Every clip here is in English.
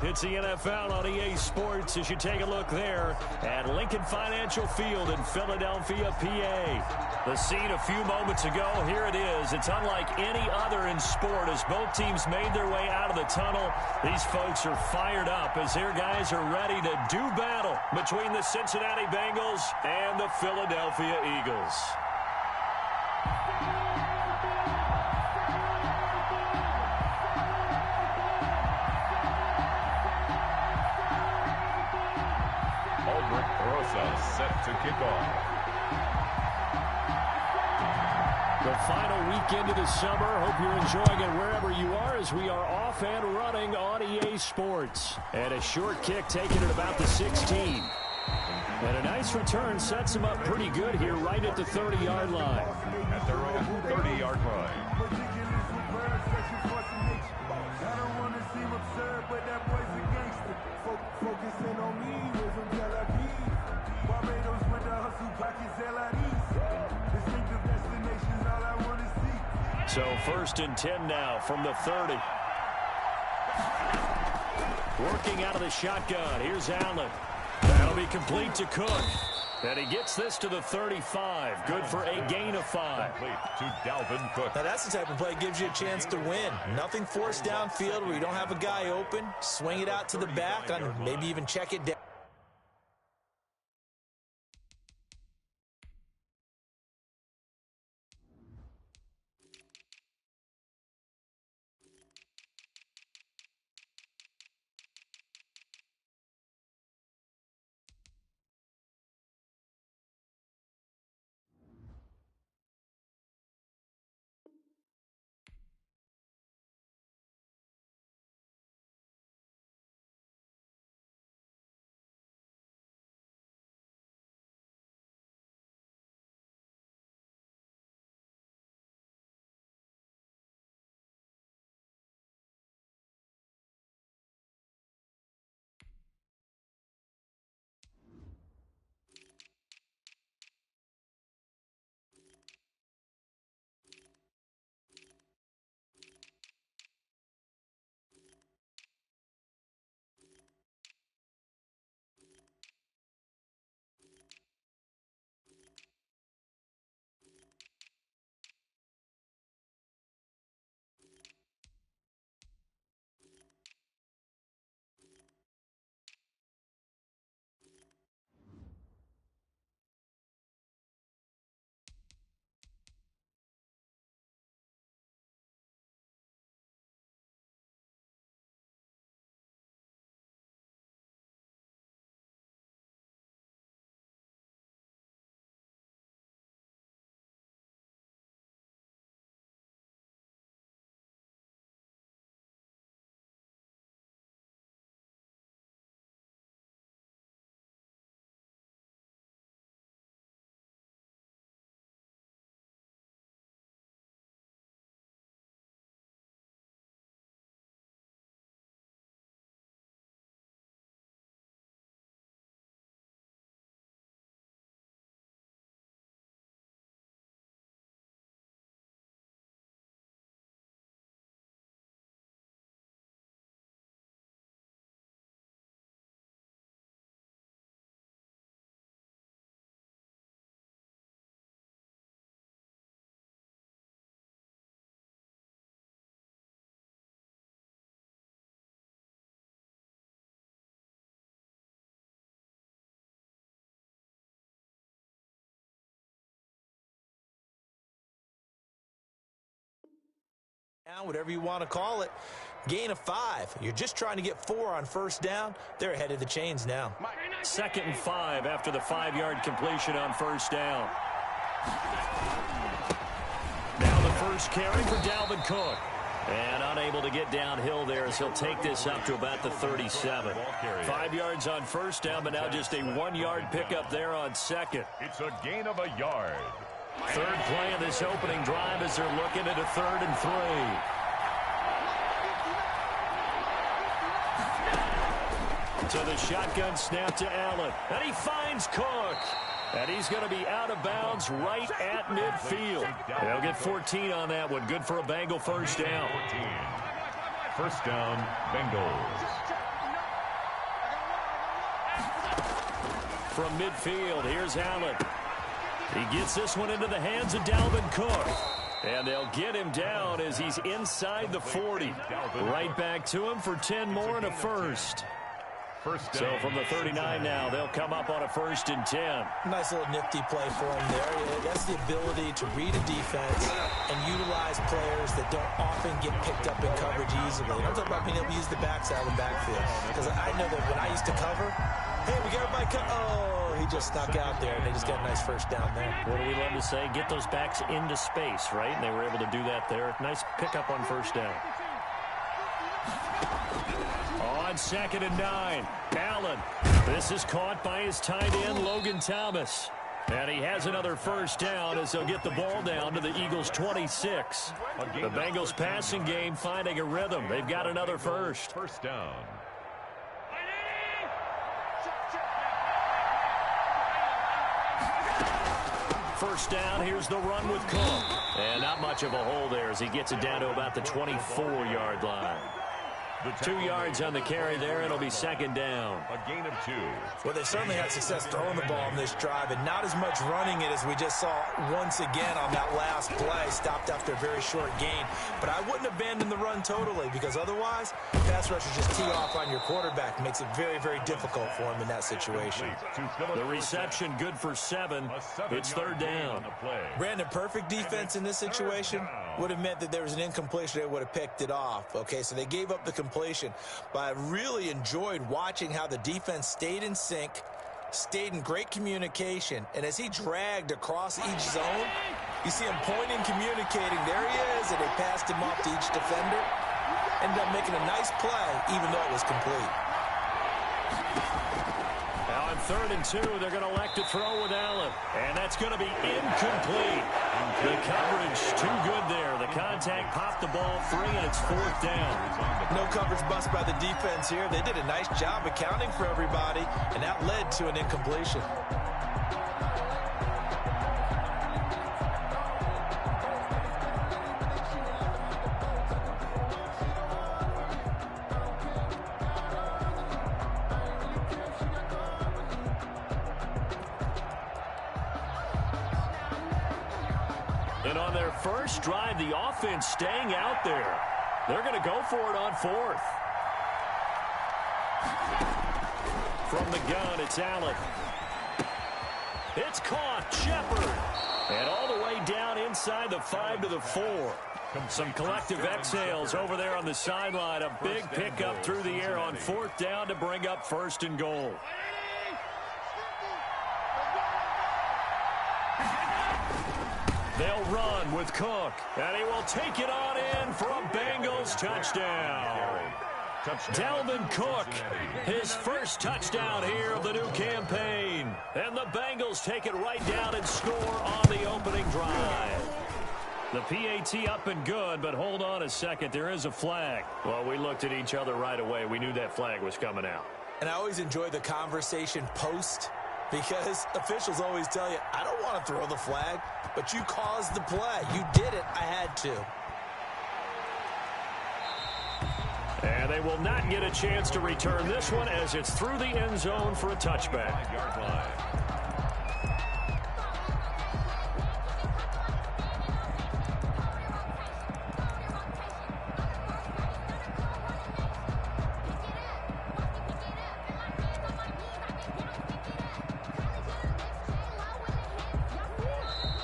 It's the NFL on EA Sports as you take a look there at Lincoln Financial Field in Philadelphia, PA. The scene a few moments ago, here it is. It's unlike any other in sport as both teams made their way out of the tunnel. These folks are fired up as their guys are ready to do battle between the Cincinnati Bengals and the Philadelphia Eagles. Set to kick off. The final weekend of the summer. Hope you're enjoying it wherever you are as we are off and running on EA Sports. And a short kick taken at about the 16. And a nice return sets them up pretty good here right at the 30-yard line. At their own 30-yard line. So 1st and 10 now from the 30. Working out of the shotgun. Here's Allen. That'll be complete to Cook. And he gets this to the 35. Good for a gain of 5. To Dalvin Cook. Now that's the type of play that gives you a chance to win. Nothing forced downfield where you don't have a guy open. Swing it out to the back, and maybe even check it down. Whatever you want to call it. Gain of 5. You're just trying to get 4 on 1st down. They're ahead of the chains now. 2nd and 5 after the 5-yard completion on 1st down. Now the first carry for Dalvin Cook. And unable to get downhill there as he'll take this up to about the 37. 5 yards on 1st down, but now just a 1-yard pickup there on 2nd. It's a gain of a yard. 3rd play of this opening drive as they're looking at a 3rd and 3. To the shotgun snap to Allen. And he finds Cook. And he's going to be out of bounds right at midfield. They'll get 14 on that one. Good for a Bengal 1st down. 1st down, Bengals. From midfield, here's Allen. He gets this one into the hands of Dalvin Cook. And they'll get him down as he's inside the 40. Right back to him for 10 more and a first. So from the 39 now, they'll come up on a 1st and 10. Nice little nifty play for him there. That's the ability to read a defense and utilize players that don't often get picked up in coverage easily. And I'm talking about being able to use the backside and backfield. Because I know that when I used to cover, hey, we got everybody oh, he just snuck out there, and they just got a nice first down there. What do we love to say? Get those backs into space, right? And they were able to do that there. Nice pickup on 1st down. On 2nd and 9, Allen. This is caught by his tight end, Logan Thomas. And he has another 1st down as they'll get the ball down to the Eagles' 26. The Bengals passing game finding a rhythm. They've got another 1st. 1st down. First down, here's the run with Cook. And not much of a hole there as he gets it down to about the 24-yard line. 2 yards on the carry there. It'll be 2nd down. A gain of 2. Well, they certainly had success throwing the ball on this drive, and not as much running it as we just saw once again on that last play. Stopped after a very short gain. But I wouldn't abandon the run totally, because otherwise, pass rushers just tee off on your quarterback. Makes it very, very difficult for him in that situation. The reception good for 7. It's 3rd down. Brandon, perfect defense in this situation would have meant that there was an incompletion. They would have picked it off. Okay, so they gave up the completion. But I really enjoyed watching how the defense stayed in sync, stayed in great communication, and as he dragged across each zone, you see him pointing, communicating. There he is, and they passed him off to each defender. Ended up making a nice play, even though it was complete. Now on 3rd and 2, they're going to elect to throw with Allen. And that's going to be incomplete. The coverage too good there. The contact popped the ball free, and it's 4th down. No coverage bust by the defense here. They did a nice job accounting for everybody, and that led to an incompletion. And on their first drive, the offense staying out there. They're going to go for it on 4th. From the gun, it's Allen. It's caught. Shepard. And all the way down inside the 5 to the 4. Some collective exhales over there on the sideline. A big pickup through the air on 4th down to bring up 1st and goal. They'll run with Cook, and he will take it on in for a Bengals touchdown. Dalvin Cook, his first touchdown here of the new campaign. And the Bengals take it right down and score on the opening drive. The PAT up and good, but hold on a second. There is a flag. Well, we looked at each other right away. We knew that flag was coming out. And I always enjoy the conversation post, because officials always tell you, I don't want to throw the flag, but you caused the play. You did it. I had to. And they will not get a chance to return this one as it's through the end zone for a touchback.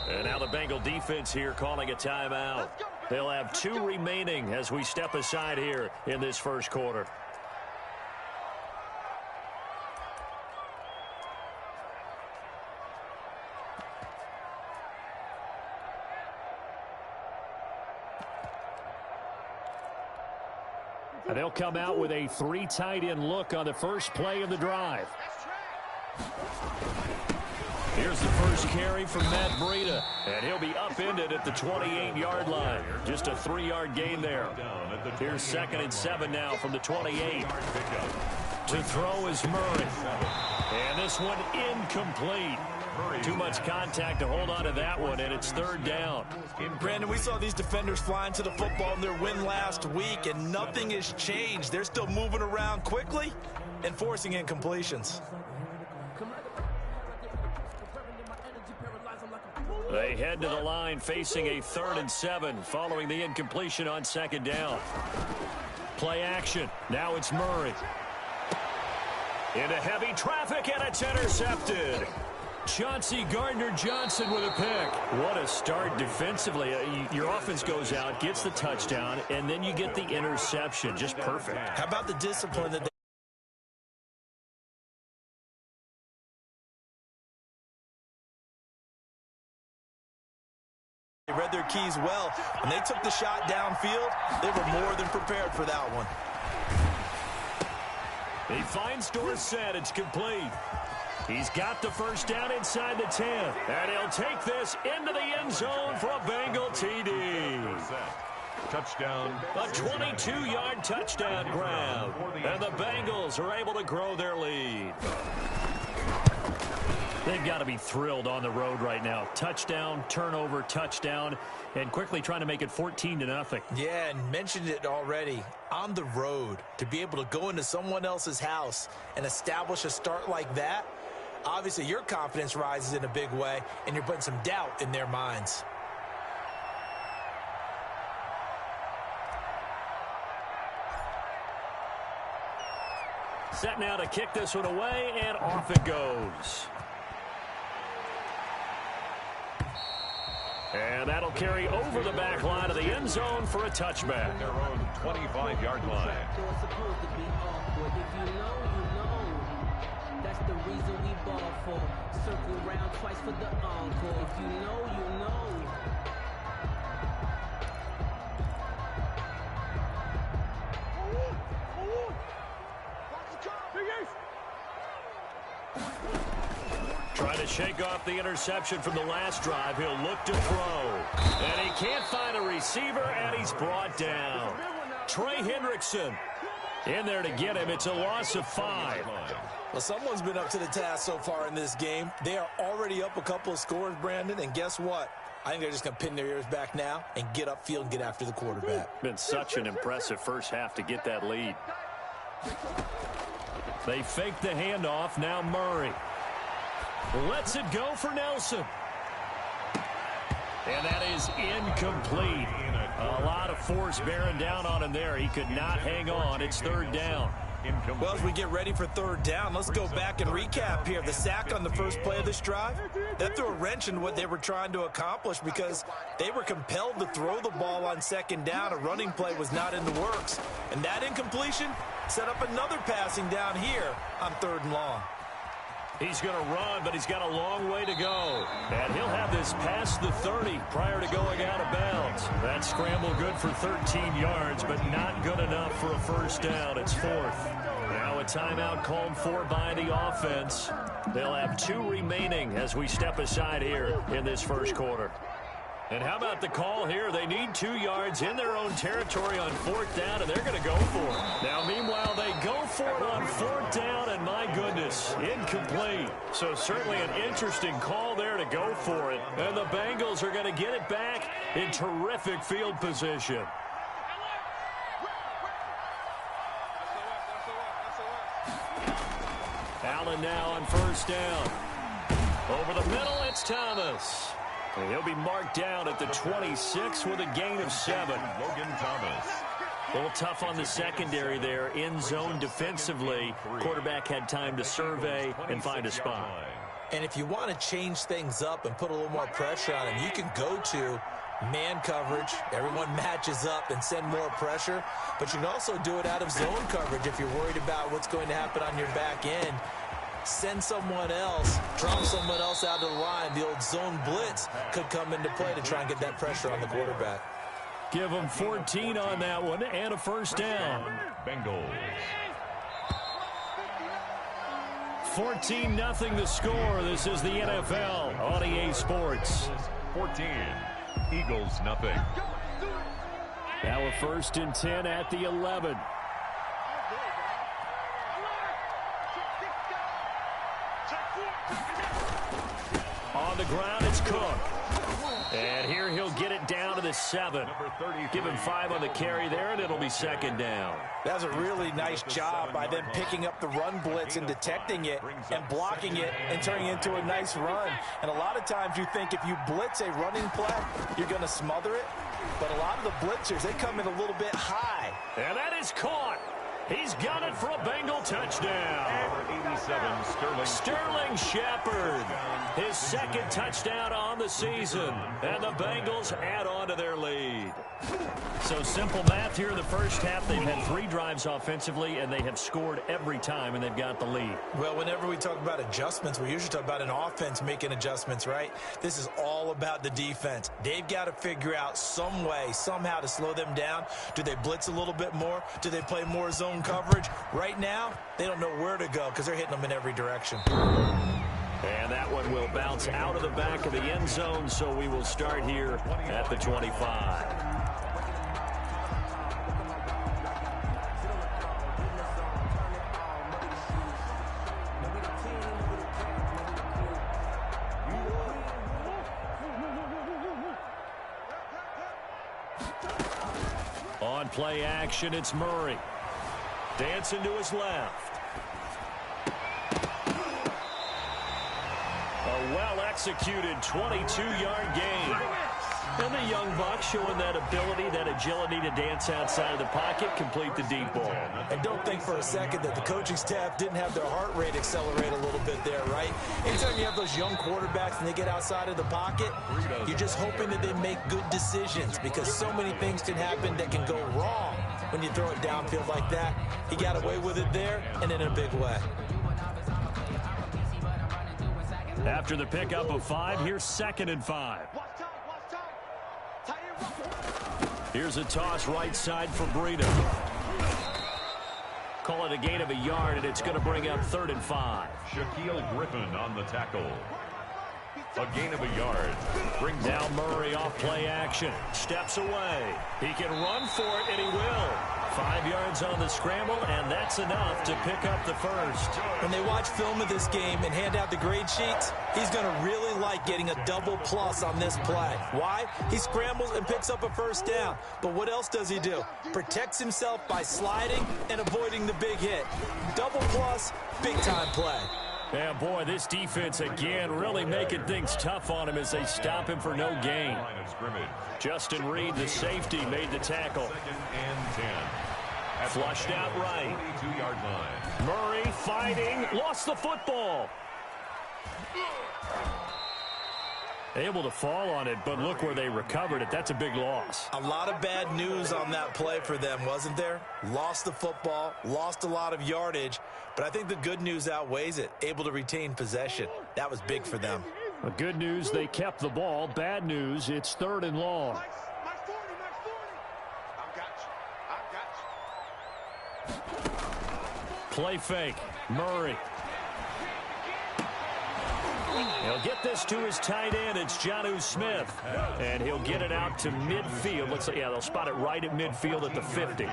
And now the Bengal defense here calling a timeout. They'll have 2 remaining as we step aside here in this first quarter. And they'll come out with a 3 tight end look on the first play of the drive. Here's the first carry from Matt Breida, and he'll be upended at the 28-yard line. Just a 3-yard gain there. Here's 2nd and 7 now from the 28. To throw is Murray. And this one incomplete. Too much contact to hold on to that one, and it's 3rd down. Brandon, we saw these defenders flying to the football in their win last week, and nothing has changed. They're still moving around quickly and forcing incompletions. They head to the line facing a 3rd and 7 following the incompletion on 2nd down. Play action. Now it's Murray. Into heavy traffic, and it's intercepted. Chauncey Gardner-Johnson with a pick. What a start defensively. Your offense goes out, gets the touchdown, and then you get the interception. Just perfect. How about the discipline that they read their keys well. When they took the shot downfield, they were more than prepared for that one. He finds Dorsett. It's complete. He's got the first down inside the 10. And he'll take this into the end zone for a Bengal TD. Touchdown. A 22-yard touchdown grab. And the Bengals are able to grow their lead. They've got to be thrilled on the road right now. Touchdown, turnover, touchdown, and quickly trying to make it 14-0. Yeah, and mentioned it already. On the road, to be able to go into someone else's house and establish a start like that, obviously your confidence rises in a big way, and you're putting some doubt in their minds. Set now to kick this one away, and off it goes. And that'll carry over the back line of the end zone for a touchback. Their own 25-yard line. That's the reason we ball for. Circle round twice for the encore. If you know, you know. Trying to shake off the interception from the last drive. He'll look to throw. And he can't find a receiver, and he's brought down. Trey Hendrickson in there to get him. It's a loss of 5. Well, someone's been up to the task so far in this game. They are already up a couple of scores, Brandon, and guess what? I think they're just going to pin their ears back now and get upfield and get after the quarterback. Been such an impressive first half to get that lead. They fake the handoff. Now Murray lets it go for Nelson. And that is incomplete. A lot of force bearing down on him there. He could not hang on. It's 3rd down. Well, as we get ready for 3rd down, let's go back and recap here. The sack on the first play of this drive, that threw a wrench in what they were trying to accomplish because they were compelled to throw the ball on 2nd down. A running play was not in the works. And that incompletion set up another passing down here on 3rd and long. He's going to run, but he's got a long way to go. And he'll have this past the 30 prior to going out of bounds. That scramble good for 13 yards, but not good enough for a first down. It's 4th. Now a timeout called for by the offense. They'll have 2 remaining as we step aside here in this first quarter. And how about the call here? They need 2 yards in their own territory on 4th down, and they're going to go for it. Now, meanwhile, they go for it on 4th down, and my goodness, incomplete. So certainly an interesting call there to go for it. And the Bengals are going to get it back in terrific field position. Allen now on 1st down. Over the middle, it's Thomas. And he'll be marked down at the 26 with a gain of 7. Logan Thomas. A little tough on the secondary there. In zone defensively. Quarterback had time to survey and find a spot. And if you want to change things up and put a little more pressure on him, you can go to man coverage. Everyone matches up and send more pressure. But you can also do it out of zone coverage if you're worried about what's going to happen on your back end. Send someone else, drop someone else out of the line. The old zone blitz could come into play to try and get that pressure on the quarterback. Give them 14 on that one and a first down. Bengals. 14-0 the score. This is the NFL on EA Sports. 14. Eagles nothing. Now a 1st and 10 at the 11. On the ground, it's Cook. And here he'll get it down to the 7. Give him 5 on the carry there, and it'll be second down. That's a really nice job by them picking up the run blitz and detecting it and blocking it and turning it into a nice run. And a lot of times you think if you blitz a running play, you're going to smother it. But a lot of the blitzers, they come in a little bit high. And that is caught. He's got it for a Bengal touchdown. 87, Sterling Shepard, his second touchdown on the season. And the Bengals add on to their lead. So simple math here in the first half. They've had 3 drives offensively, and they have scored every time, and they've got the lead. Well, whenever we talk about adjustments, we usually talk about an offense making adjustments, right? This is all about the defense. They've got to figure out some way, somehow to slow them down. Do they blitz a little bit more? Do they play more zone coverage? Right now, they don't know where to go because they're hitting them in every direction. And that one will bounce out of the back of the end zone, so we will start here at the 25. On play action, it's Murray. Dancing to his left. A well-executed 22-yard gain. And the young buck showing that ability, that agility to dance outside of the pocket, complete the deep ball. And don't think for a second that the coaching staff didn't have their heart rate accelerate a little bit there, right? Anytime you have those young quarterbacks and they get outside of the pocket, you're just hoping that they make good decisions because so many things can happen that can go wrong when you throw it downfield like that. He got away with it there and in a big way. After the pickup of 5, here's 2nd and 5. Here's a toss right side for Breida. Call it a gain of a yard, and it's going to bring up 3rd and 5. Shaquille Griffin on the tackle. A gain of a yard. Brings down Murray off play action. Steps away. He can run for it, and he will. 5 yards on the scramble, and that's enough to pick up the first. When they watch film of this game and hand out the grade sheets, he's going to really like getting a double plus on this play. Why? He scrambles and picks up a first down. But what else does he do? Protects himself by sliding and avoiding the big hit. Double plus, big-time play. Yeah, boy, this defense again really making things tough on him as they stop him for no gain. Justin Reed, the safety, made the tackle. 2nd and 10. Flushed out right. 22-yard line. Murray fighting, lost the football. Able to fall on it, but look where they recovered it. That's a big loss. A lot of bad news on that play for them, wasn't there? Lost the football, lost a lot of yardage, but I think the good news outweighs it. Able to retain possession. That was big for them. The good news, they kept the ball. Bad news, it's 3rd and long. Play fake. Murray. He'll get this to his tight end. It's Jonnu Smith. And he'll get it out to midfield. Looks like, yeah, they'll spot it right at midfield at the 50.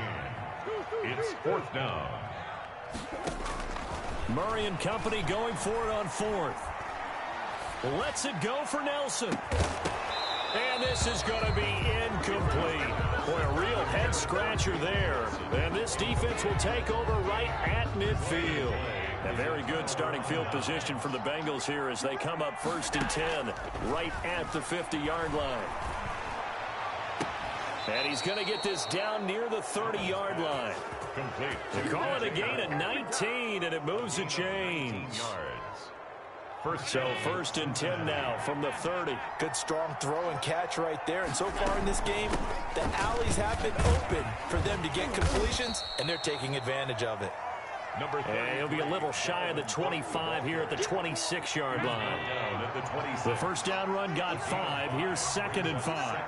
It's 4th down. Murray and company going for it on 4th. Lets it go for Nelson. And this is going to be incomplete. Boy, a real head-scratcher there. And this defense will take over right at midfield. A very good starting field position for the Bengals here as they come up 1st and 10 right at the 50-yard line. And he's going to get this down near the 30-yard line. Complete. They call it a gain of 19, and it moves a chain. So 1st and 10 now from the 30. Good strong throw and catch right there. And so far in this game, the alleys have been open for them to get completions, and they're taking advantage of it. And he'll be a little shy of the 25 here at the 26-yard line. The first down run got 5. Here's 2nd and 5.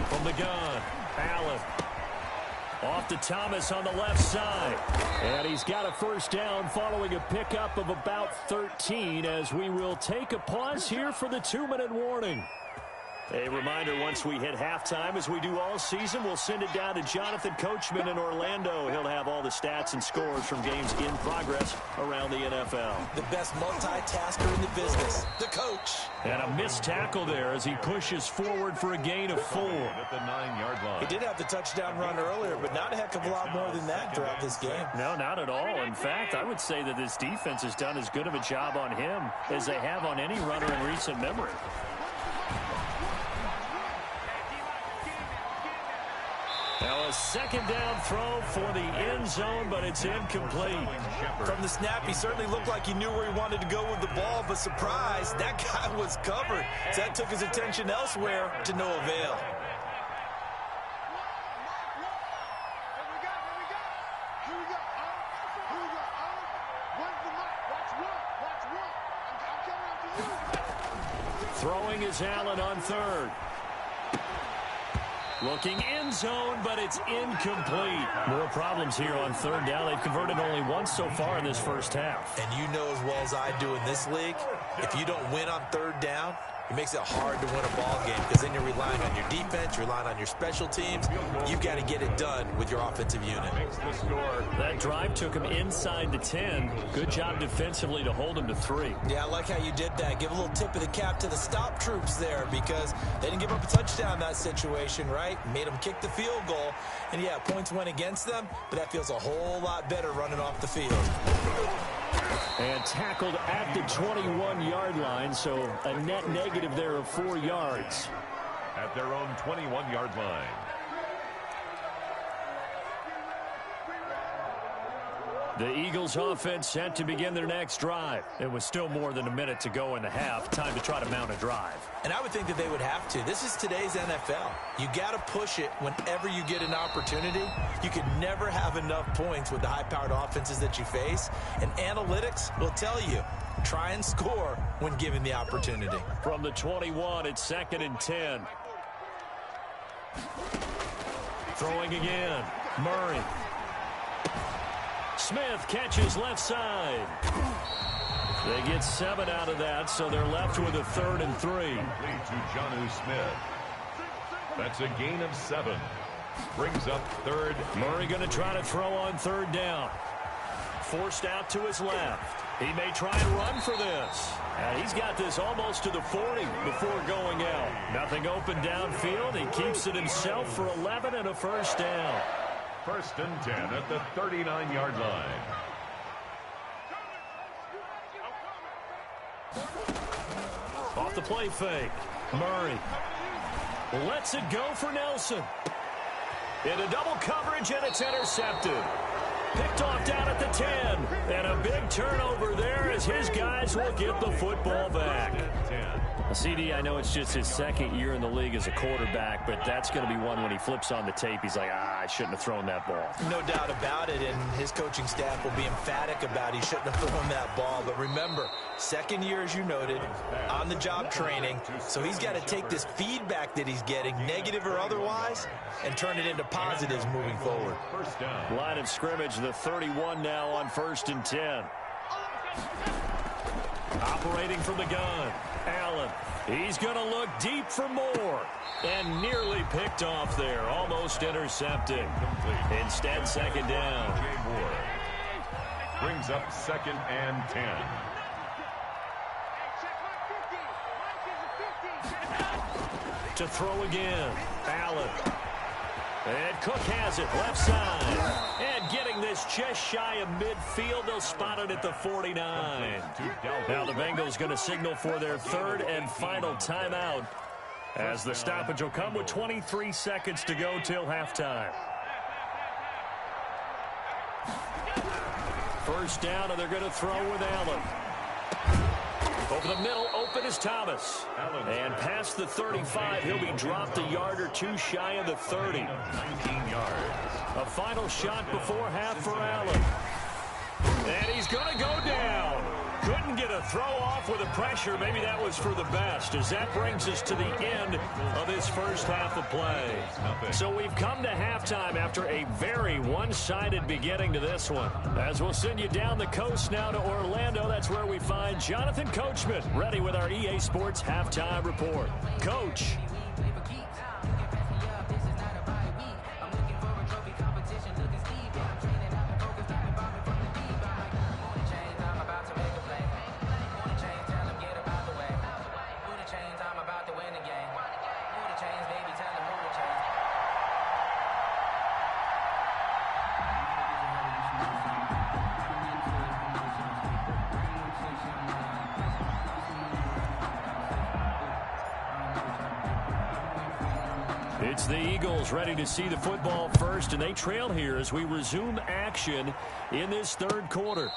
From the gun, Allen. Off to Thomas on the left side. And he's got a first down following a pickup of about 13 as we will take a pause here for the 2-minute warning. A reminder, once we hit halftime, as we do all season, we'll send it down to Jonathan Coachman in Orlando. He'll have all the stats and scores from games in progress around the NFL. The best multitasker in the business, the coach. And a missed tackle there as he pushes forward for a gain of 4. At the 9-yard line. He did have the touchdown run earlier, but not a heck of a lot more than that throughout this game. No, not at all. In fact, I would say that this defense has done as good of a job on him as they have on any runner in recent memory. Now a second down throw for the end zone, but it's incomplete. From the snap, he certainly looked like he knew where he wanted to go with the ball, but surprise, that guy was covered. So that took his attention elsewhere to no avail. Throwing is Allen on third. Looking end zone, but it's incomplete. More problems here on third down. They've converted only once so far in this first half. And you know as well as I do in this league, if you don't win on third down, it makes it hard to win a ball game because then you're relying on your defense, you're relying on your special teams. You've got to get it done with your offensive unit. That drive took him inside the 10. Good job defensively to hold him to 3. Yeah, I like how you did that. Give a little tip of the cap to the stop troops there because they didn't give up a touchdown in that situation, right? Made them kick the field goal. And, yeah, points went against them, but that feels a whole lot better running off the field. And tackled at the 21-yard line, so a net negative there of 4 yards. At their own 21-yard line. The Eagles offense set to begin their next drive. It was still more than a minute to go in the half. Time to try to mount a drive. And I would think that they would have to. This is today's NFL. You got to push it whenever you get an opportunity. You can never have enough points with the high-powered offenses that you face. And analytics will tell you, try and score when given the opportunity. From the 21, it's 2nd and 10. Throwing again. Murray. Smith catches left side. They get 7 out of that, so they're left with a 3rd and 3. Lead to Jonnu Smith. That's a gain of 7. Brings up 3rd. Murray going to try to throw on 3rd down. Forced out to his left. He may try and run for this. And he's got this almost to the 40 before going out. Nothing open downfield. He keeps it himself for 11 and a first down. 1st and 10 at the 39-yard line. Off the play fake. Murray lets it go for Nelson. Into double coverage, and it's intercepted. Picked off down at the 10. And a big turnover there as his guys will get the football back. CD, I know it's just his 2nd year in the league as a quarterback, but that's going to be one when he flips on the tape. He's like, I shouldn't have thrown that ball. No doubt about it, and his coaching staff will be emphatic about he shouldn't have thrown that ball. But remember, 2nd year, as you noted, on-the-job training, so he's got to take this feedback that he's getting, negative or otherwise, and turn it into positives moving forward. First down. Line of scrimmage, the 31 now on 1st and 10. Operating from the gun, Allen. He's going to look deep for more. And nearly picked off there. Almost intercepted. Instead, 2nd down. Brings up 2nd and 10. To throw again. Allen. And Cook has it, left side. And getting this just shy of midfield, they'll spot it at the 49. Now the Bengals going to signal for their 3rd and final timeout as the stoppage will come with 23 seconds to go till halftime. First down, and they're going to throw with Allen. Over the middle, open is Thomas. And past the 35, he'll be dropped a yard or 2 shy of the 30. 19 yards. A final shot before half for Allen. And he's going to go down. Couldn't get a throw off with the pressure. Maybe that was for the best, as that brings us to the end of this first half of play. So we've come to halftime after a very one-sided beginning to this one. As we'll send you down the coast now to Orlando, that's where we find Jonathan Coachman ready with our EA Sports Halftime Report. Coach. It's the Eagles ready to see the football first, and they trail here as we resume action in this third quarter.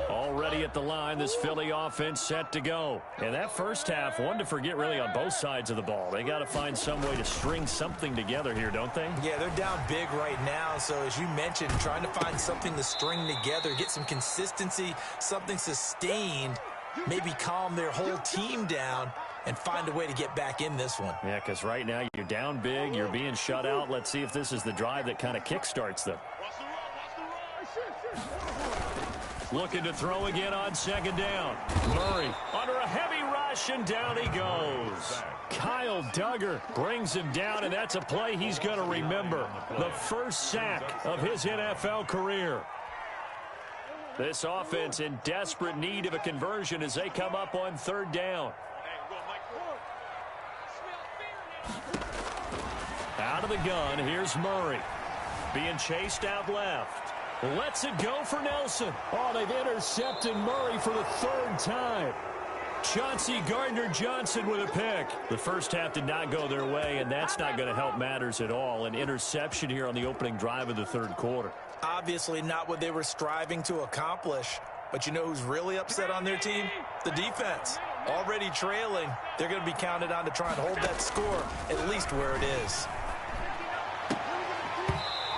Already at the line, this Philly offense set to go. And that first half, one to forget really on both sides of the ball. They got to find some way to string something together here, don't they? Yeah, they're down big right now. So as you mentioned, trying to find something to string together, get some consistency, something sustained, maybe calm their whole team down and find a way to get back in this one. Yeah, because right now you're down big, you're being shut out. Let's see if this is the drive that kind of kickstarts them. Looking to throw again on second down. Murray under a heavy rush, and down he goes. Kyle Duggar brings him down, and that's a play he's going to remember. The first sack of his NFL career. This offense in desperate need of a conversion as they come up on third down. Out of the gun, here's Murray. Being chased out left. Lets it go for Nelson. Oh, they've intercepted Murray for the third time. Chauncey Gardner-Johnson with a pick. The first half did not go their way, and that's not going to help matters at all. An interception here on the opening drive of the third quarter. Obviously not what they were striving to accomplish. But you know who's really upset on their team? The defense. Already trailing. They're going to be counted on to try and hold that score at least where it is.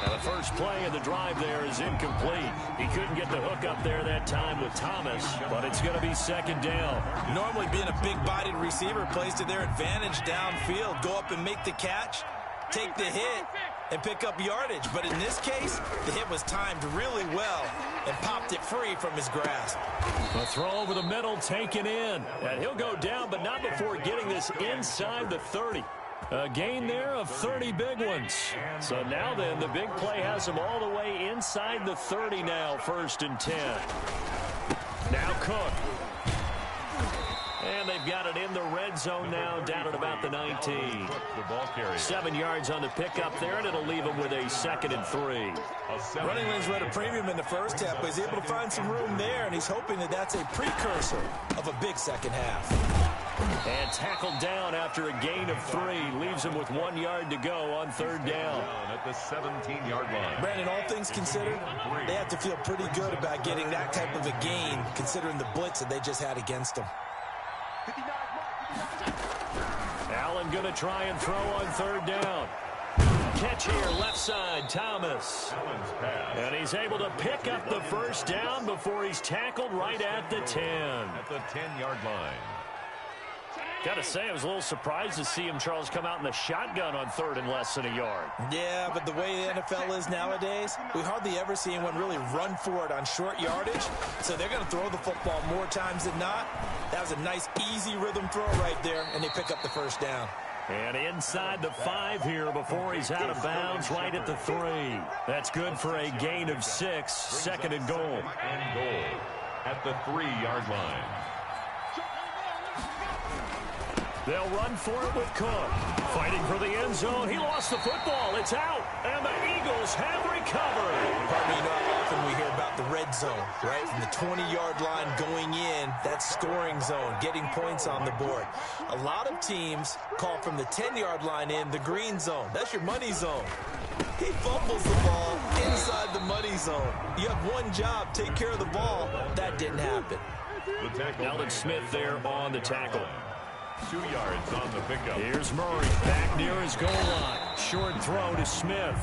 Now the first play of the drive there is incomplete. He couldn't get the hook up there that time with Thomas, but it's going to be second down. Normally being a big-bodied receiver plays to their advantage downfield. Go up and make the catch, take the hit, and pick up yardage. But in this case, the hit was timed really well and popped it free from his grasp. The throw over the middle taken in. And he'll go down, but not before getting this inside the 30. A gain there of 30 big ones. So now then, the big play has him all the way inside the 30 now, 1st and 10. Now Cook. And they've got it in the red zone now, down at about the 19. 7 yards on the pickup there, and it'll leave them with a 2nd and 3. Running lanes were at a premium in the first half, but he's able to find some room there, and he's hoping that that's a precursor of a big second half. And tackled down after a gain of 3. Leaves him with 1 yard to go on third down. At the 17-yard line. Brandon, all things considered, they have to feel pretty good about getting that type of a gain, considering the blitz that they just had against them. Allen going to try and throw on third down. Catch here, left side, Thomas. And he's able to pick up the first down before he's tackled right at the 10. At the 10-yard line. Got to say, I was a little surprised to see him, Charles, come out in the shotgun on third and less than a yard. Yeah, but the way the NFL is nowadays, we hardly ever see anyone really run for it on short yardage. So they're going to throw the football more times than not. That was a nice, easy rhythm throw right there, and they pick up the first down. And inside the 5 here before he's out of bounds right at the 3. That's good for a gain of 6, 2nd and goal. And goal at the 3-yard line. They'll run for it with Cook. Fighting for the end zone. He lost the football. It's out. And the Eagles have recovered. Probably, you know how often we hear about the red zone, right? From the 20-yard line going in, that scoring zone, getting points on the board. A lot of teams call from the 10-yard line in the green zone. That's your money zone. He fumbles the ball inside the money zone. You have one job, take care of the ball. That didn't happen. Alden Smith there on the tackle. 2 yards on the pickup. Here's Murray back near his goal line. Short throw to Smith.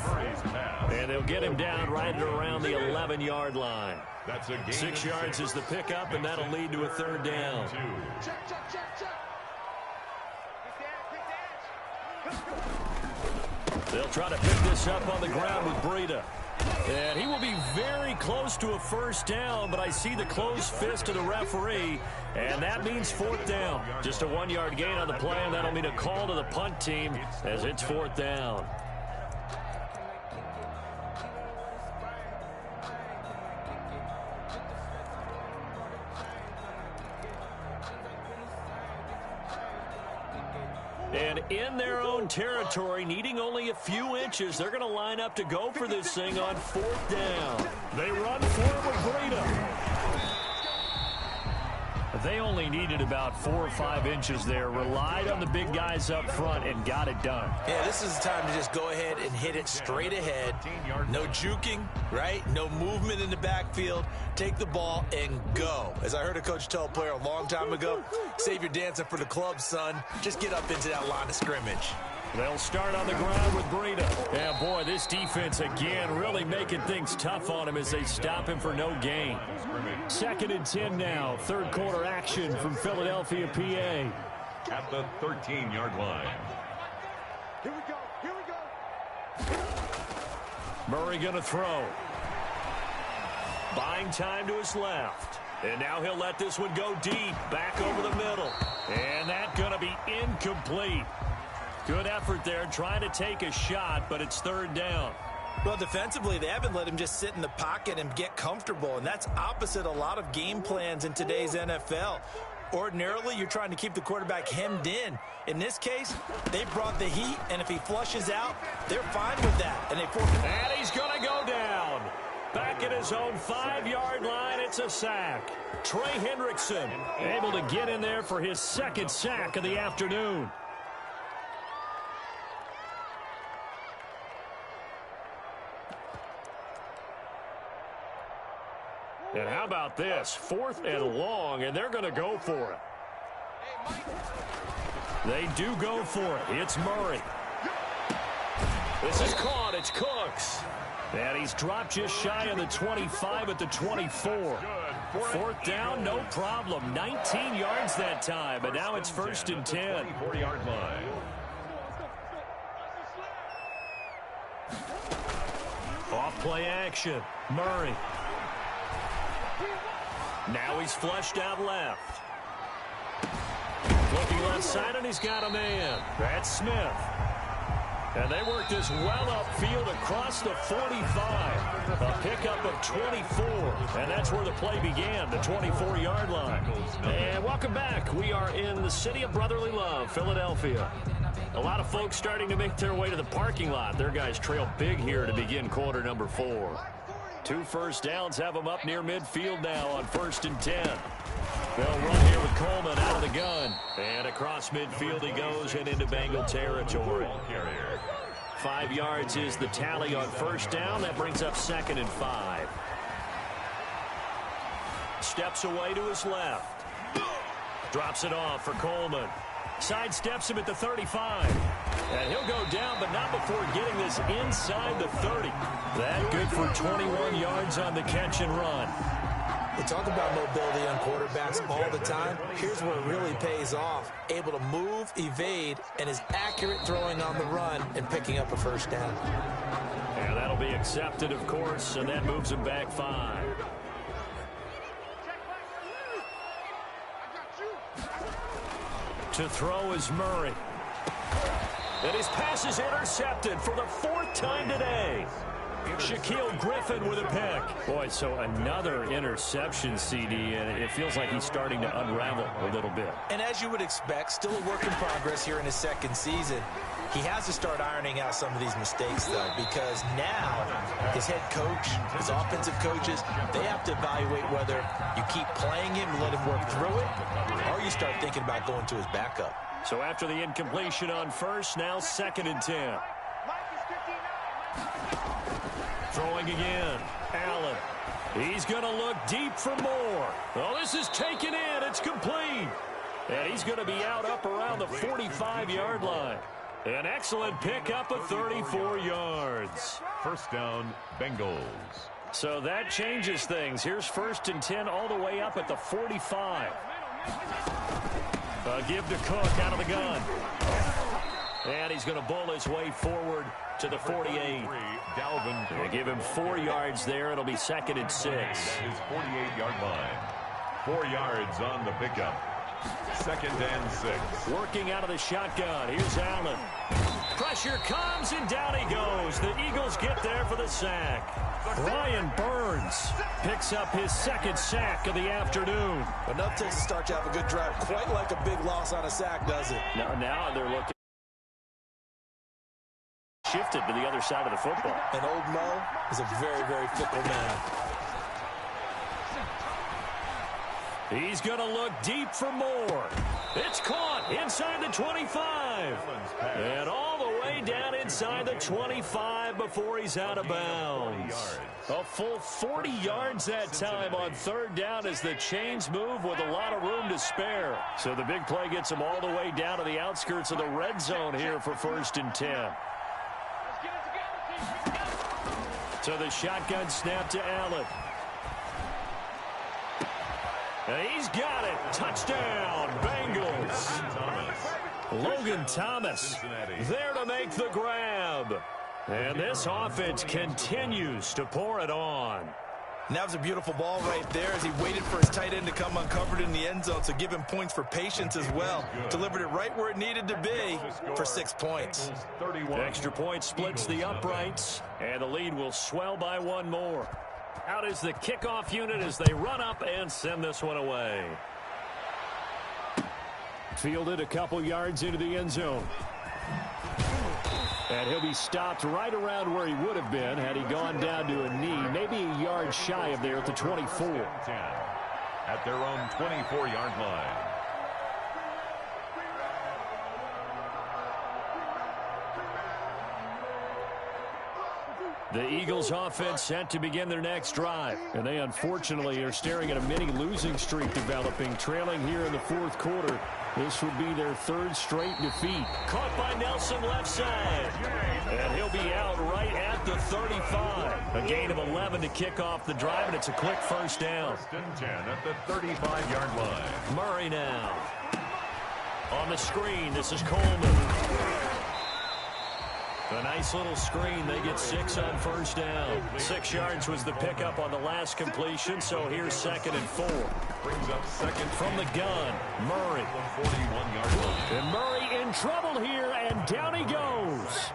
And they'll get him down right at around the 11-yard line. That's a gain 6 yards is the pickup, and that'll lead to a third down. They'll try to pick this up on the ground with Breida. And he will be very close to a first down, but I see the closed fist of the referee, and that means fourth down. Just a 1-yard gain on the play, and that'll mean a call to the punt team as it's fourth down. And in their own territory, needing only a few inches, they're going to line up to go for this thing on fourth down. They run for it with Breida. They only needed about 4 or 5 inches there, relied on the big guys up front, and got it done. Yeah, this is the time to just go ahead and hit it straight ahead. No juking, right? No movement in the backfield. Take the ball and go. As I heard a coach tell a player a long time ago, save your dancing for the club, son. Just get up into that line of scrimmage. They'll start on the ground with Breida. Yeah, boy, this defense, again, really making things tough on him as they stop him for no gain. 2nd and 10 now. Third quarter action from Philadelphia, PA. At the 13-yard line. Here we go. Murray going to throw. Buying time to his left. And now he'll let this one go deep, back over the middle. And that's going to be incomplete. Good effort there, trying to take a shot, but it's third down. Well, defensively, they haven't let him just sit in the pocket and get comfortable, and that's opposite a lot of game plans in today's NFL. Ordinarily, you're trying to keep the quarterback hemmed in. In this case, they brought the heat, and if he flushes out, they're fine with that. And he's going to go down. Back at his own 5-yard line, it's a sack. Trey Hendrickson able to get in there for his 2nd sack of the afternoon. And how about this? 4th and long, and they're going to go for it. They do go for it. It's Murray. This is caught. It's Cooks. And he's dropped just shy of the 25 at the 24. 4th down, no problem. 19 yards that time, but now it's 1st and 10. 4-yard line. Off play action. Murray. Now he's flushed out left. Looking left side, and he's got a man. That's Smith. And they work this well upfield across the 45. A pickup of 24. And that's where the play began, the 24-yard line. And welcome back. We are in the city of brotherly love, Philadelphia. A lot of folks starting to make their way to the parking lot. Their guys trail big here to begin quarter number 4. 2 first downs have them up near midfield now on 1st and 10. They'll run here with Coleman out of the gun. And across midfield he goes and into Bengal territory. 5 yards is the tally on 1st down. That brings up 2nd and 5. Steps away to his left. Drops it off for Coleman. Sidesteps him at the 35. And he'll go down, but not before getting this inside the 30. That good for 21 yards on the catch and run. We talk about mobility on quarterbacks all the time. Here's where it really pays off. Able to move, evade, and is accurate throwing on the run and picking up a first down. And that'll be accepted, of course, and that moves him back 5. To throw is Murray. And his pass is intercepted for the 4th time today. Shaquille Griffin with a pick. Boy, so another interception, CD, and it feels like he's starting to unravel a little bit. And as you would expect, still a work in progress here in his 2nd season. He has to start ironing out some of these mistakes, though, because now his head coach, his offensive coaches, they have to evaluate whether you keep playing him and let him work through it, or you start thinking about going to his backup. So after the incompletion on 1st, now 2nd and 10. Throwing again. Allen. He's going to look deep for more. Oh, this is taken in. It's complete. And he's going to be out up around the 45-yard line. An excellent pickup of 34 yards. 1st down, Bengals. So that changes things. Here's 1st and 10 all the way up at the 45. Give to Cook out of the gun. And he's going to bull his way forward to the 48. They give him 4 yards there. It'll be 2nd and 6. His 48-yard line. 4 yards on the pickup. 2nd and 6. Working out of the shotgun. Here's Allen. Pressure comes, and down he goes. The Eagles get there for the sack. Brian Burns picks up his 2nd sack of the afternoon. Enough to start to have a good drive. Quite like a big loss on a sack, does it? Now they're looking. Shifted to the other side of the football. And old Mo is a very, very fickle man. He's going to look deep for more. It's caught inside the 25. And all the way down inside the 25 before he's out of bounds. A full 40 yards that time on 3rd down as the chains move with a lot of room to spare. So the big play gets him all the way down to the outskirts of the red zone here for 1st and 10. So the shotgun snap to Allen. And he's got it. Touchdown, Bengals. Logan Thomas there to make the grab. And this offense continues to pour it on. And that was a beautiful ball right there as he waited for his tight end to come uncovered in the end zone. So give him points for patience as well. Delivered it right where it needed to be for 6 points. Extra point splits the uprights, and the lead will swell by 1 more. Out is the kickoff unit as they run up and send this one away. Fielded a couple yards into the end zone. And he'll be stopped right around where he would have been had he gone down to a knee, maybe a yard shy of there at the 24. At their own 24-yard line. The Eagles offense set to begin their next drive. And they unfortunately are staring at a mini losing streak developing, trailing here in the 4th quarter. This would be their 3rd straight defeat. Caught by Nelson left side. And he'll be out right at the 35. A gain of 11 to kick off the drive, and it's a quick 1st down. 1st and 10 at the 35-yard line. Murray now. On the screen, this is Coleman. A nice little screen. They get 6 on 1st down. 6 yards was the pickup on the last completion, so here's 2nd and 4. Brings up 2nd from the gun. Murray. 41-yard line. And Murray in trouble here, and down he goes.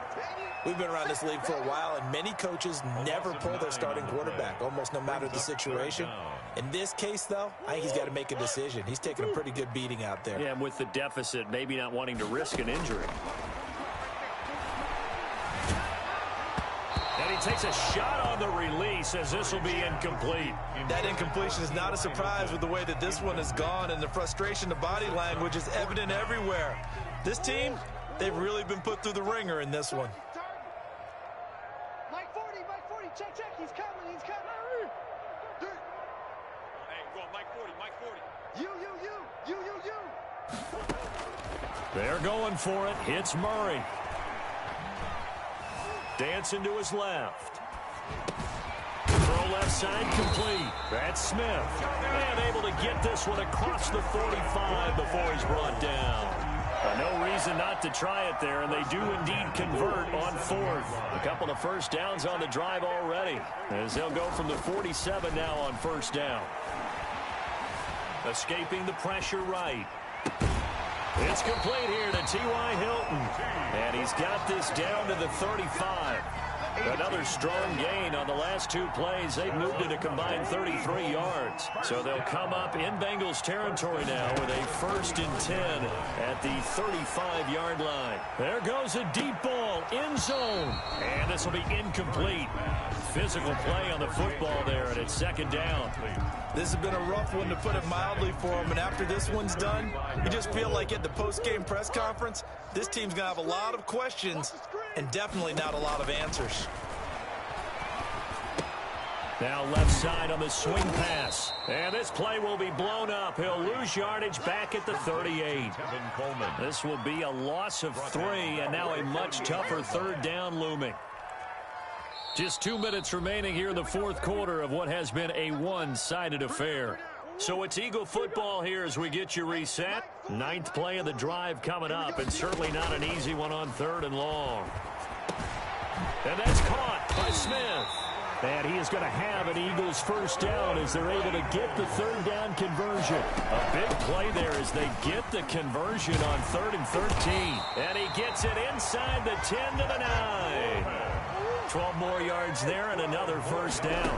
We've been around this league for a while, and many coaches never pull their starting quarterback, almost no matter the situation. In this case, though, I think he's got to make a decision. He's taking a pretty good beating out there. Yeah, and with the deficit, maybe not wanting to risk an injury. And he takes a shot on the release as this will be incomplete. That incompletion is not a surprise with the way that this one has gone, and the frustration, the body language is evident everywhere. This team, they've really been put through the ringer in this one. Mike 40, check, he's coming. Hey, go on, Mike 40. You. They're going for it. Hits Murray. Dancing to his left. Throw left side complete. That's Smith. And able to get this one across the 45 before he's brought down. No reason not to try it there, and they do indeed convert on 4th. A couple of 1st downs on the drive already, as they'll go from the 47 now on 1st down. Escaping the pressure right. It's complete here to T.Y. Hilton. And he's got this down to the 35. Another strong gain on the last 2 plays. They've moved it a combined 33 yards. So they'll come up in Bengals territory now with a 1st and 10 at the 35-yard line. There goes a deep ball, end zone. And this will be incomplete. Physical play on the football there, and it's 2nd down. This has been a rough one, to put it mildly, for him. And after this one's done, you just feel like at the post-game press conference, this team's going to have a lot of questions and definitely not a lot of answers. Now left side on the swing pass. And this play will be blown up. He'll lose yardage back at the 38. This will be a loss of 3, and now a much tougher 3rd down looming. Just 2 minutes remaining here in the 4th quarter of what has been a one-sided affair. So it's Eagle football here as we get you reset. 9th play of the drive coming up, and certainly not an easy one on 3rd and long. And that's caught by Smith. And he is going to have an Eagles first down as they're able to get the third down conversion. A big play there as they get the conversion on 3rd and 13. And he gets it inside the 10 to the 9. 12 more yards there and another first down.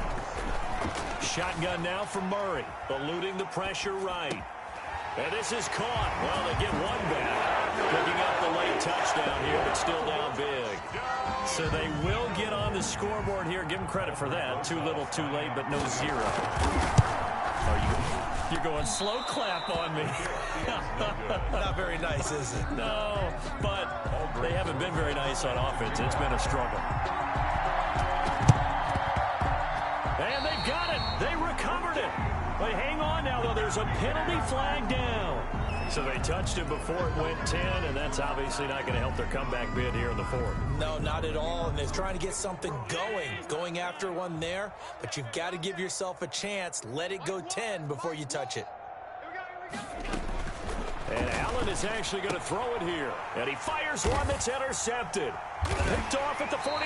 Shotgun now for Murray, eluding the pressure right. And this is caught. Well, they get one back. Picking up the late touchdown here, but still down big. So they will get on the scoreboard here. Give them credit for that. Too little, too late, but no zero. You're going slow clap on me. Not very nice, is it? No, but they haven't been very nice on offense. It's been a struggle. And they've got it. They recovered it. But hang on now, though. There's a penalty flag down. So they touched it before it went 10, and that's obviously not going to help their comeback bid here in the 4th. No, not at all. And they're trying to get something going after one there. But you've got to give yourself a chance. Let it go 10 before you touch it. And Allen is actually going to throw it here. And he fires one that's intercepted. Picked off at the 49.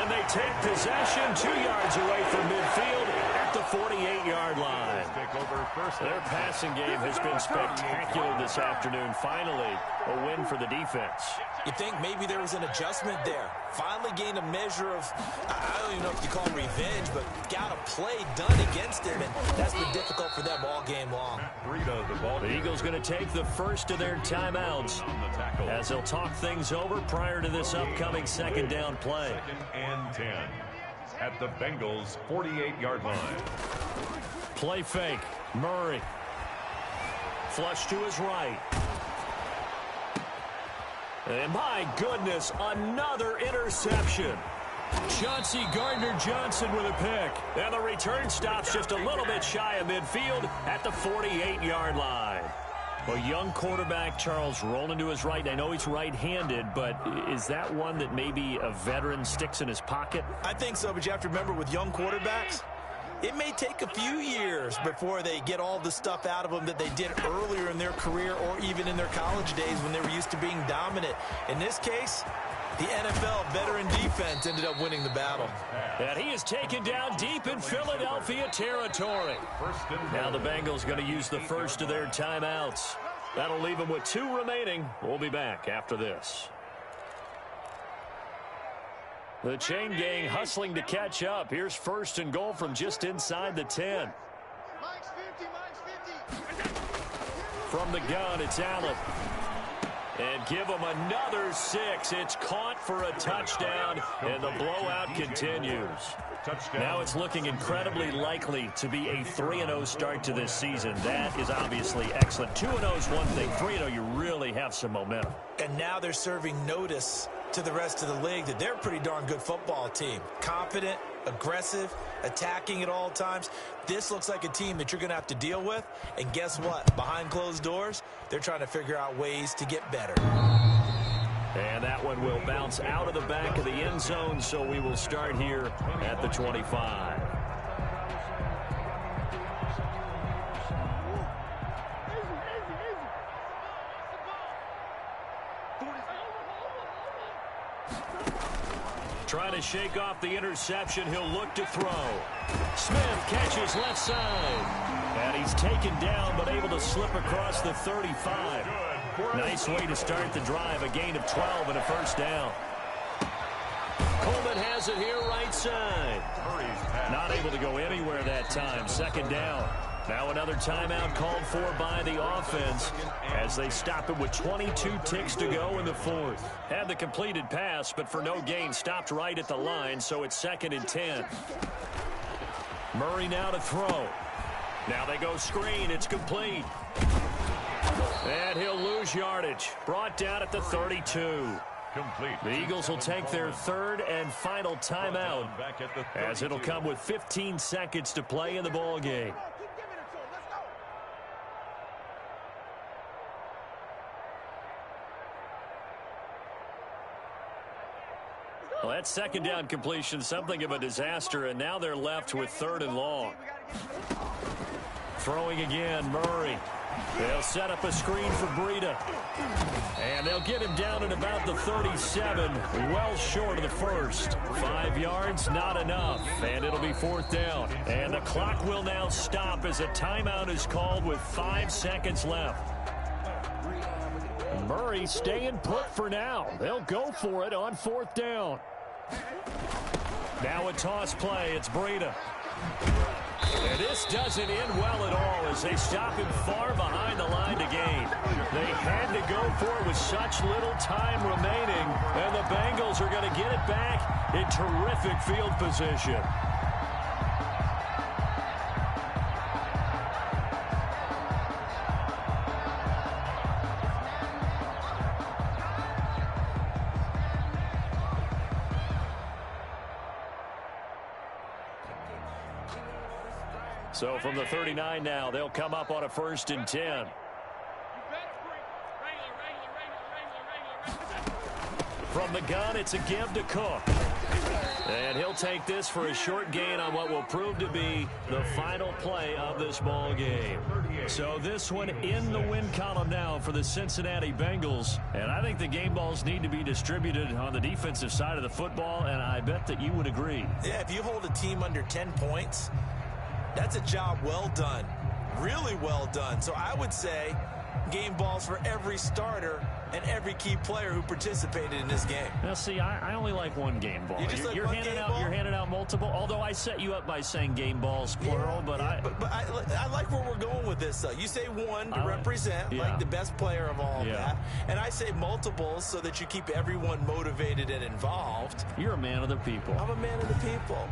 And they take possession 2 yards away from midfield at the 48-yard line. Their passing game has been spectacular this afternoon. Finally, a win for the defense. You think maybe there was an adjustment there. Finally gained a measure of, I don't even know if you call it revenge, but got a play done against him, and that's been difficult for them all game long. The Eagles going to take the first of their timeouts as they'll talk things over prior to this upcoming second down play. 2nd and 10 at the Bengals' 48-yard line. Play fake. Murray. Flush to his right. And my goodness, another interception. Chauncey Gardner-Johnson with a pick. And the return stops just a little bit shy of midfield at the 48-yard line. A young quarterback, Charles, rolling to his right. I know he's right-handed, but is that one that maybe a veteran sticks in his pocket? I think so, but you have to remember with young quarterbacks, it may take a few years before they get all the stuff out of them that they did earlier in their career or even in their college days when they were used to being dominant. In this case, the NFL veteran defense ended up winning the battle. And he is taken down deep in Philadelphia territory. Now the Bengals going to use the first of their timeouts. That'll leave them with 2 remaining. We'll be back after this. The chain gang hustling to catch up. Here's 1st and goal from just inside the 10. From the gun, it's Allen. And give them another 6. It's caught for a touchdown, and the blowout continues. Now it's looking incredibly likely to be a 3-0 start to this season. That is obviously excellent. 2-0 is one thing. 3-0, you really have some momentum. And now they're serving notice to the rest of the league that they're a pretty darn good football team. Confident, aggressive, attacking at all times. This looks like a team that you're going to have to deal with. And guess what? Behind closed doors, they're trying to figure out ways to get better. And that one will bounce out of the back of the end zone, so we will start here at the 25. Trying to shake off the interception. He'll look to throw. Smith catches left side. And he's taken down, but able to slip across the 35. Nice way to start the drive. A gain of 12 and a first down. Coleman has it here right side. Not able to go anywhere that time. Second down. Now another timeout called for by the offense as they stop it with 22 ticks to go in the 4th. Had the completed pass, but for no gain, stopped right at the line, so it's 2nd and 10. Murray now to throw. Now they go screen. It's complete. And he'll lose yardage. Brought down at the 32. The Eagles will take their 3rd and final timeout as it'll come with 15 seconds to play in the ball game. Well, that second down completion, something of a disaster, and now they're left with 3rd and long. Throwing again, Murray. They'll set up a screen for Breida. And they'll get him down at about the 37, well short of the first. 5 yards, not enough, and it'll be 4th down. And the clock will now stop as a timeout is called with 5 seconds left. Murray staying put for now. They'll go for it on 4th down. Now a toss play. It's Breida. And this doesn't end well at all as they stop him far behind the line to gain. They had to go for it with such little time remaining, and the Bengals are going to get it back in terrific field position. So from the 39 now, they'll come up on a 1st and 10. From the gun, it's a give to Cook. And he'll take this for a short gain on what will prove to be the final play of this ball game. So this one in the win column now for the Cincinnati Bengals. And I think the game balls need to be distributed on the defensive side of the football, and I bet that you would agree. Yeah, if you hold a team under 10 points, that's a job well done, really well done. So I would say game balls for every starter and every key player who participated in this game. Now, see, I only like one game ball. You're handing out multiple, although I set you up by saying game balls, plural. But I like where we're going with this, though. You say one to represent, like the best player of all that. And I say multiples so that you keep everyone motivated and involved. You're a man of the people. I'm a man of the people.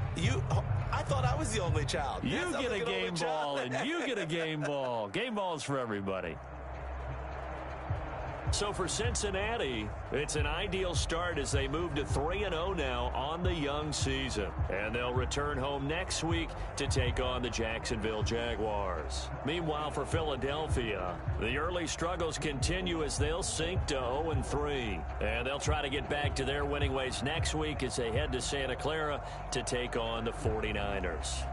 I thought I was the only child. You get a game ball, and you get a game ball. Game balls for everybody. So for Cincinnati, it's an ideal start as they move to 3-0 now on the young season. And they'll return home next week to take on the Jacksonville Jaguars. Meanwhile, for Philadelphia, the early struggles continue as they'll sink to 0-3. And they'll try to get back to their winning ways next week as they head to Santa Clara to take on the 49ers.